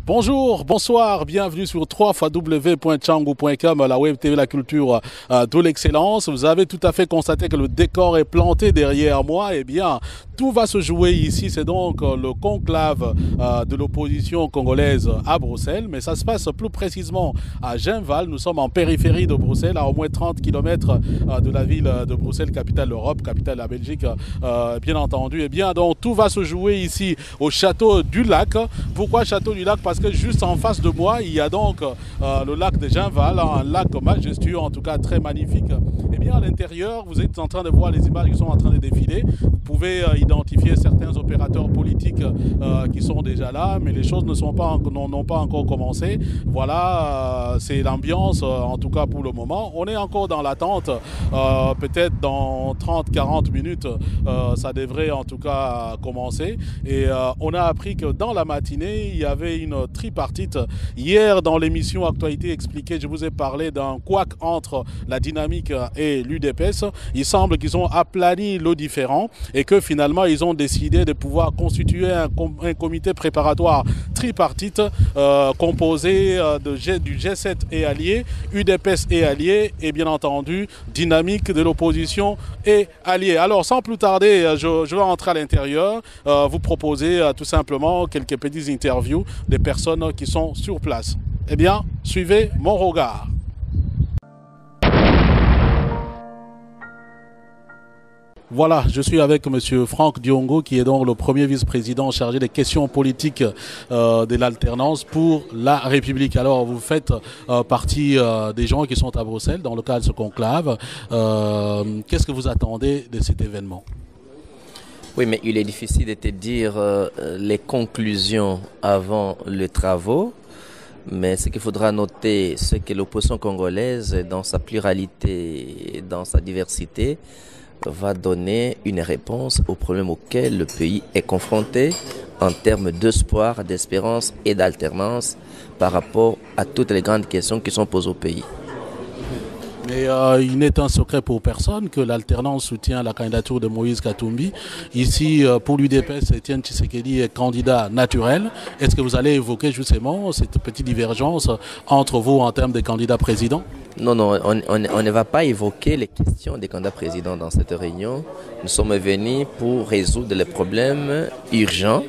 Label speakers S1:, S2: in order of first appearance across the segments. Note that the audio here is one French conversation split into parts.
S1: Bonjour, bonsoir, bienvenue sur www.tchangou.com, la web TV, la culture de l'excellence. Vous avez tout à fait constaté que le décor est planté derrière moi. Eh bien, tout va se jouer ici. C'est donc le conclave de l'opposition congolaise à Bruxelles. Mais ça se passe plus précisément à Genval. Nous sommes en périphérie de Bruxelles, à au moins 30 km de la ville de Bruxelles, capitale de l'Europe, capitale de la Belgique, bien entendu. Eh bien, donc tout va se jouer ici au Château du Lac. Pourquoi Château du Lac? Parce que juste en face de moi, il y a donc le lac de Genval, un lac majestueux, en tout cas très magnifique. Et bien à l'intérieur, vous êtes en train de voir les images qui sont en train de défiler. Vous pouvez identifier certains opérateurs politiques qui sont déjà là, mais les choses n'ont pas encore commencé. Voilà, c'est l'ambiance, en tout cas pour le moment. On est encore dans l'attente, peut-être dans 30-40 minutes, ça devrait en tout cas commencer. Et on a appris que dans la matinée, il y avait une tripartite. Hier, dans l'émission Actualité Expliquée, je vous ai parlé d'un couac entre la Dynamique et l'UDPS. Il semble qu'ils ont aplani le différend et que finalement, ils ont décidé de pouvoir constituer un comité préparatoire tripartite composé du G7 et alliés, UDPS et alliés et bien entendu Dynamique de l'opposition et alliés. Alors, sans plus tarder, je vais entrer à l'intérieur, vous proposer tout simplement quelques petites interviews des personnes qui sont sur place. Eh bien, suivez mon regard. Voilà, je suis avec M. Franck Diongo, qui est donc le premier vice-président chargé des questions politiques de l'alternance pour la République. Alors, vous faites partie des gens qui sont à Bruxelles dans le cadre de ce conclave. Qu'est-ce que vous attendez de cet événement ?
S2: Oui, mais il est difficile de te dire les conclusions avant les travaux. Mais ce qu'il faudra noter, c'est que l'opposition congolaise, dans sa pluralité, dans sa diversité, va donner une réponse aux problèmes auxquels le pays est confronté en termes d'espoir, d'espérance et d'alternance par rapport à toutes les grandes questions qui sont posées au pays.
S1: Mais il n'est un secret pour personne que l'alternance soutient la candidature de Moïse Katumbi. Ici, pour l'UDPS, Etienne Tshisekedi est candidat naturel. Est-ce que vous allez évoquer justement cette petite divergence entre vous en termes de candidats présidents?
S2: Non, on ne va pas évoquer les questions des candidats présidents dans cette réunion. Nous sommes venus pour résoudre les problèmes urgents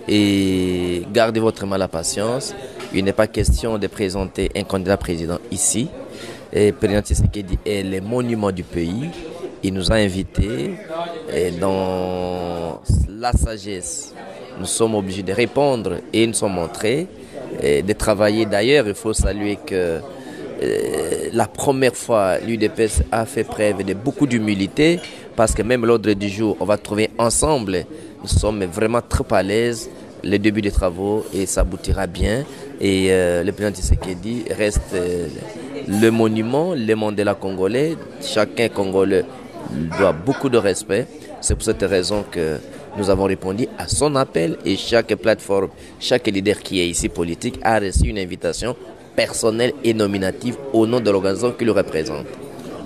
S2: et gardez votre mal à patience. Il n'est pas question de présenter un candidat président ici. Et le président Tshisekedi est le monument du pays. Il nous a invités et dans la sagesse. Nous sommes obligés de répondre et nous sommes montrés de travailler. D'ailleurs, il faut saluer que la première fois, l'UDPS a fait preuve de beaucoup d'humilité parce que même l'ordre du jour, on va trouver ensemble. Nous sommes vraiment très à l'aise. Le début des travaux et ça aboutira bien. Et le président Tshisekedi reste le monument, le Mandela congolais. Chacun congolais doit beaucoup de respect. C'est pour cette raison que nous avons répondu à son appel et chaque plateforme, chaque leader qui est ici politique a reçu une invitation personnelle et nominative au nom de l'organisation qui le représente.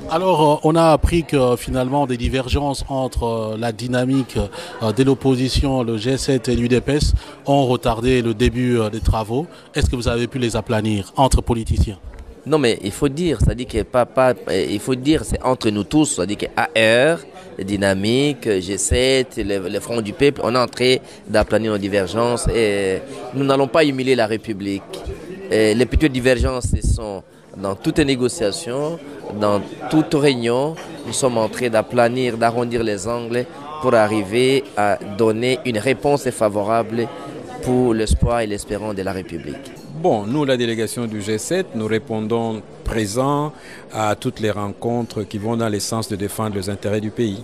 S1: Alors, on a appris que finalement des divergences entre la dynamique de l'opposition, le G7 et l'UDPS ont retardé le début des travaux. Est-ce que vous avez pu les aplanir entre politiciens?
S2: Non, mais il faut dire, c'est-à-dire que il faut dire, c'est entre nous tous, c'est-à-dire que AR, Dynamique, G7, le Front du Peuple, on est en train d'aplanir nos divergences et nous n'allons pas humilier la République. Et les petites divergences, ce sont dans toute négociation, dans toute réunion, nous sommes en train d'aplanir, d'arrondir les angles pour arriver à donner une réponse favorable pour l'espoir et l'espérance de la République.
S3: Bon, nous, la délégation du G7, nous répondons présents à toutes les rencontres qui vont dans le sens de défendre les intérêts du pays.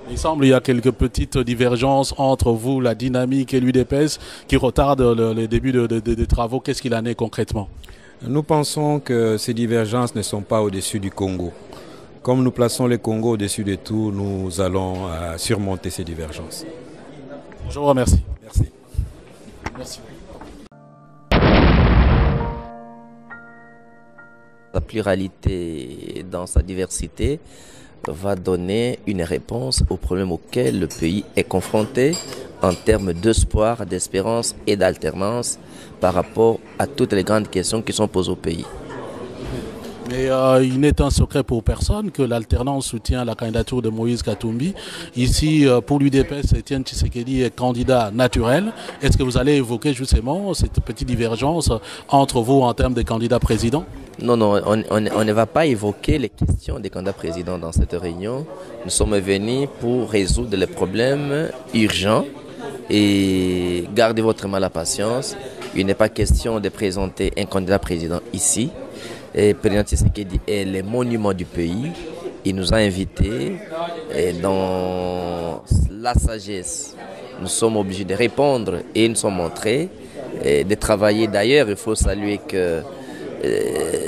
S1: Il semble qu'il y a quelques petites divergences entre vous, la dynamique et l'UDPS qui retardent le début des travaux. Qu'est-ce qu'il en est concrètement?
S3: Nous pensons que ces divergences ne sont pas au-dessus du Congo. Comme nous plaçons le Congo au-dessus de tout, nous allons surmonter ces divergences.
S1: Je vous remercie.
S3: Merci.
S1: Merci.
S2: Sa pluralité dans sa diversité va donner une réponse aux problèmes auxquels le pays est confronté en termes d'espoir, d'espérance et d'alternance par rapport à toutes les grandes questions qui sont posées au pays.
S1: Mais il n'est un secret pour personne que l'alternance soutient la candidature de Moïse Katumbi. Ici, pour l'UDPS, Etienne Tshisekedi est candidat naturel. Est-ce que vous allez évoquer justement cette petite divergence entre vous en termes de candidats présidents?
S2: Non, on ne va pas évoquer les questions des candidats présidents dans cette réunion. Nous sommes venus pour résoudre les problèmes urgents et gardez votre mal à patience. Il n'est pas question de présenter un candidat président ici. Le président Tshisekedi est le monument du pays. Il nous a invités et dans la sagesse, nous sommes obligés de répondre et nous sommes montrés et de travailler. D'ailleurs, il faut saluer que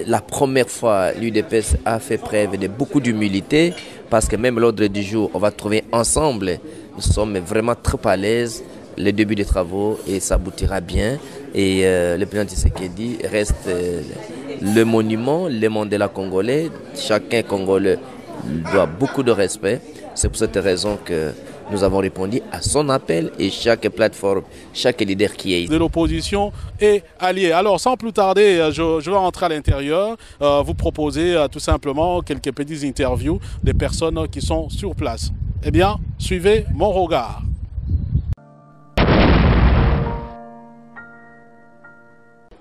S2: la première fois, l'UDPS a fait preuve de beaucoup d'humilité parce que même l'ordre du jour, on va trouver ensemble. Nous sommes vraiment très à l'aise. Le début des travaux et ça aboutira bien. Et le président Tshisekedi reste le monument, le Mandela congolais. Chacun congolais doit beaucoup de respect. C'est pour cette raison que nous avons répondu à son appel et chaque plateforme, chaque leader qui est ici.
S1: De l'opposition est allié. Alors sans plus tarder, je vais rentrer à l'intérieur, vous proposer tout simplement quelques petites interviews des personnes qui sont sur place. Eh bien, suivez mon regard.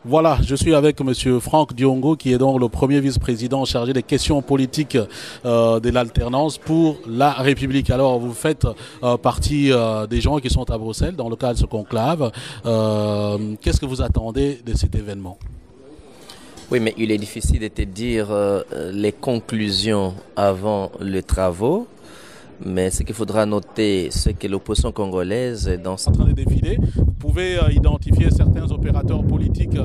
S1: Voilà, je suis avec M. Franck Diongo, qui est donc le premier vice-président chargé des questions politiques de l'alternance pour la République. Alors, vous faites partie des gens qui sont à Bruxelles dans le cadre de ce conclave. Qu'est-ce que vous attendez de cet événement?
S2: Oui, mais il est difficile de te dire les conclusions avant les travaux. Mais ce qu'il faudra noter, c'est que l'opposition congolaise est en
S1: train de défiler. Vous pouvez identifier certains opérateurs politiques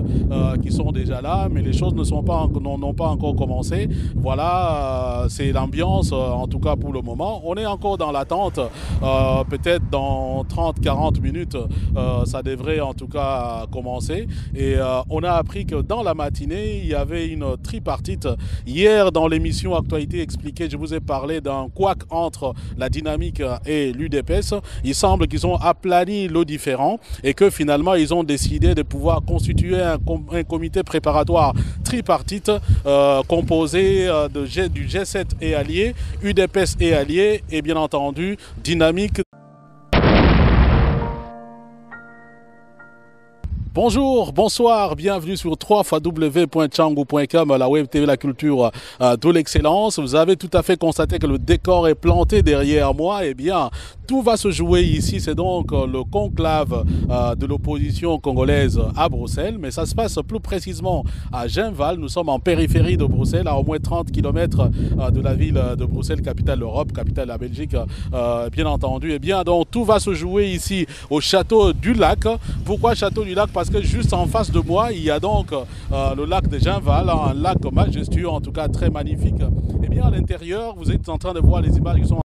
S1: qui sont déjà là, mais les choses n'ont pas encore commencé. Voilà, c'est l'ambiance, en tout cas pour le moment. On est encore dans l'attente. Peut-être dans 30-40 minutes, ça devrait en tout cas commencer. Et on a appris que dans la matinée, il y avait une tripartite. Hier, dans l'émission Actualité expliquée, je vous ai parlé d'un couac entre la dynamique et l'UDPS. Il semble qu'ils ont aplani le différend et que finalement ils ont décidé de pouvoir constituer un comité préparatoire tripartite composé du G7 et alliés, UDPS et alliés et bien entendu dynamique. Bonjour, bonsoir, bienvenue sur www.tchangu.com, la web TV, la culture de l'excellence. Vous avez tout à fait constaté que le décor est planté derrière moi. Eh bien, tout va se jouer ici. C'est donc le conclave de l'opposition congolaise à Bruxelles. Mais ça se passe plus précisément à Genval. Nous sommes en périphérie de Bruxelles, à au moins 30 km de la ville de Bruxelles, capitale de l'Europe, capitale de la Belgique, bien entendu. Eh bien, donc tout va se jouer ici au château du Lac. Pourquoi château du Lac? Parce que juste en face de moi, il y a donc le lac de Genval, un lac majestueux, en tout cas très magnifique. Et bien à l'intérieur, vous êtes en train de voir les images qui sont